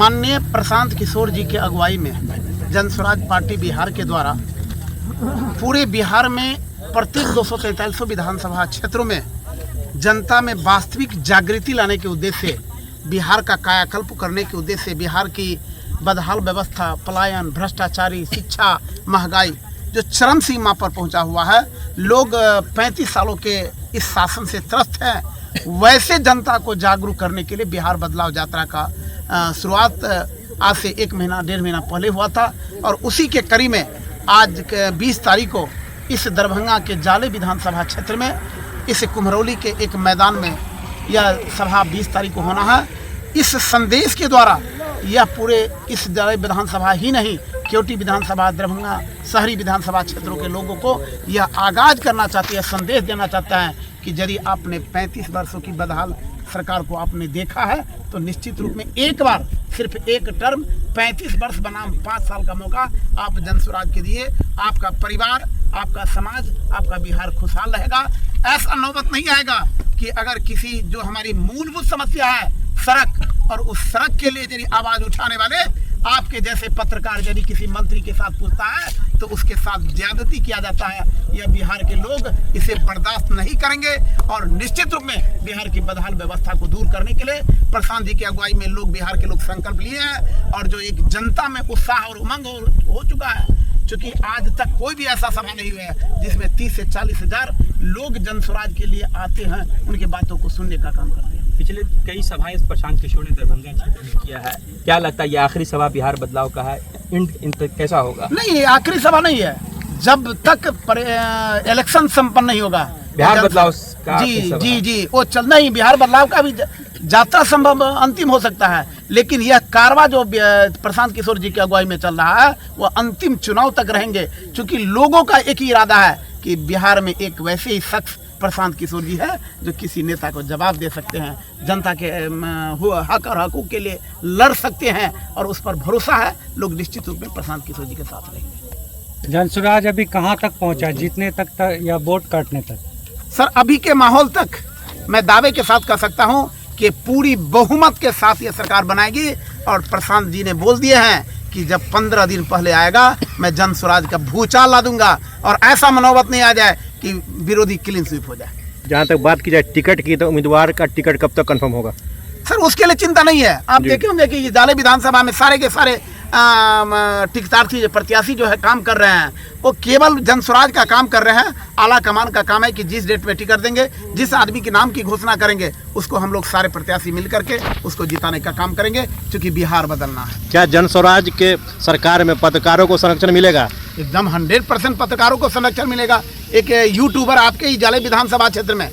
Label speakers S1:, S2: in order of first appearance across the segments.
S1: माननीय प्रशांत किशोर जी के अगुवाई में जन स्वराज पार्टी बिहार के द्वारा पूरे बिहार में प्रत्येक 243 विधानसभा क्षेत्रों में जनता में वास्तविक जागृति लाने के उद्देश्य से, बिहार का कायाकल्प करने के उद्देश्य से, बिहार की बदहाल व्यवस्था, पलायन, भ्रष्टाचारी, शिक्षा, महंगाई जो चरम सीमा पर पहुंचा हुआ है, लोग 35 सालों के इस शासन से त्रस्त हैं, वैसे जनता को जागरूक करने के लिए बिहार बदलाव यात्रा का शुरुआत आज से 1 महीना 1.5 महीना पहले हुआ था। और उसी के कड़ी में आज 20 तारीख को इस दरभंगा के जाले विधानसभा क्षेत्र में इस कुम्हरौली के एक मैदान में यह सभा 20 तारीख को होना है। इस संदेश के द्वारा यह पूरे इस जाले विधानसभा ही नहीं, केवटी विधानसभा, दरभंगा शहरी विधानसभा क्षेत्रों के लोगों को यह आगाज करना चाहते हैं, संदेश देना चाहता है कि यदि आपने 35 वर्षों की बदहाल सरकार को आपने देखा है तो निश्चित रूप में एक बार, सिर्फ एक टर्म 35 वर्ष बनाम 5 साल का मौका आप जन स्वराज के दिए, आपका परिवार, आपका समाज, आपका बिहार खुशहाल रहेगा। ऐसा नौबत नहीं आएगा कि अगर किसी जो हमारी मूलभूत समस्या है सड़क, और उस सड़क के लिए यदि आवाज उठाने वाले आपके जैसे पत्रकार यदि किसी मंत्री के साथ पूछता है तो उसके साथ ज्यादती किया जाता है। यह बिहार के लोग इसे बर्दाश्त नहीं करेंगे और निश्चित रूप में बिहार की बदहाल व्यवस्था को दूर करने के लिए प्रशांत जी की अगुवाई में लोग, बिहार के लोग संकल्प लिए हैं। और जो एक जनता में उत्साह और उमंग हो चुका है, क्योंकि आज तक कोई भी ऐसा सभा नहीं हुआ है जिसमें 30 से 40 हजार लोग जन स्वराज के लिए आते हैं, उनकी बातों को सुनने का काम करते हैं।
S2: पिछले कई सभाएं प्रशांत किशोर ने दरभंगा क्षेत्र में किया है, क्या लगता है ये आखिरी सभा बिहार बदलाव का है? कैसा होगा?
S1: नहीं, ये आखिरी सभा नहीं है। जब तक इलेक्शन संपन्न नहीं होगा
S2: बिहार बदलाव का
S1: जी वो चलना ही, बिहार बदलाव का भी यात्रा संभव अंतिम हो सकता है, लेकिन यह कारवा जो प्रशांत किशोर जी की अगुवाई में चल रहा है वो अंतिम चुनाव तक रहेंगे, क्योंकि लोगों का एक ही इरादा है कि बिहार में एक वैसे ही शख्स प्रशांत किशोर जी है जो किसी नेता को जवाब दे सकते हैं, जनता के हक और हकूक के लिए लड़ सकते हैं, और उस पर भरोसा है। लोग निश्चित रूप में प्रशांत किशोर जी के साथ रहेंगे।
S3: जन स्वराज अभी कहाँ तक पहुँचा, जीतने तक या वोट काटने तक?
S1: सर, अभी के माहौल तक मैं दावे के साथ कह सकता हूं कि पूरी बहुमत के साथ ये सरकार बनाएगी। और प्रशांत जी ने बोल दिए हैं कि जब 15 दिन पहले आएगा मैं जन स्वराज का भूचाल ला दूंगा, और ऐसा मनोबत नहीं आ जाए कि विरोधी क्लीन स्वीप हो जाए।
S4: जहाँ तक बात की जाए टिकट की, तो उम्मीदवार का टिकट कब तक कंफर्म होगा?
S1: सर, उसके लिए चिंता नहीं है। आप देखे होंगे कि जाले विधानसभा में सारे के सारे टिकटार्थी प्रत्याशी जो है काम कर रहे हैं, वो केवल जन स्वराज का काम कर रहे हैं। आला कमान का काम है कि जिस डेट में टिकट देंगे, जिस आदमी के नाम की घोषणा करेंगे, उसको हम लोग सारे प्रत्याशी मिल करके उसको जिताने का काम करेंगे, क्योंकि बिहार बदलना है।
S4: क्या जन स्वराज के सरकार में पत्रकारों को संरक्षण मिलेगा?
S1: एकदम 100% पत्रकारों को संरक्षण मिलेगा। एक यूट्यूबर आपके ही जाले विधानसभा क्षेत्र में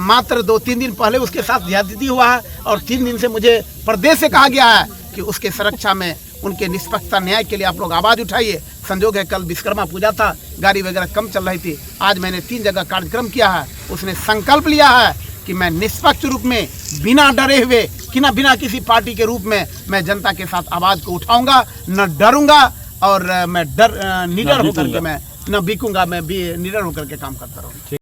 S1: मात्र 2-3 दिन पहले उसके साथ ज्यादती हुआ है, और 3 दिन से मुझे प्रदेश से कहा गया है कि उसके सुरक्षा में, उनके निष्पक्षता न्याय के लिए आप लोग आवाज़ उठाइए। संजोग है कल विश्वकर्मा पूजा था, गाड़ी वगैरह कम चल रही थी। आज मैंने 3 जगह कार्यक्रम किया है। उसने संकल्प लिया है कि मैं निष्पक्ष रूप में, बिना डरे हुए, बिना किसी पार्टी के रूप में मैं जनता के साथ आवाज़ को उठाऊंगा, न डरूंगा, और मैं निडर होकर के, मैं न बिकूंगा, मैं निडर होकर के काम करता रहूँगा।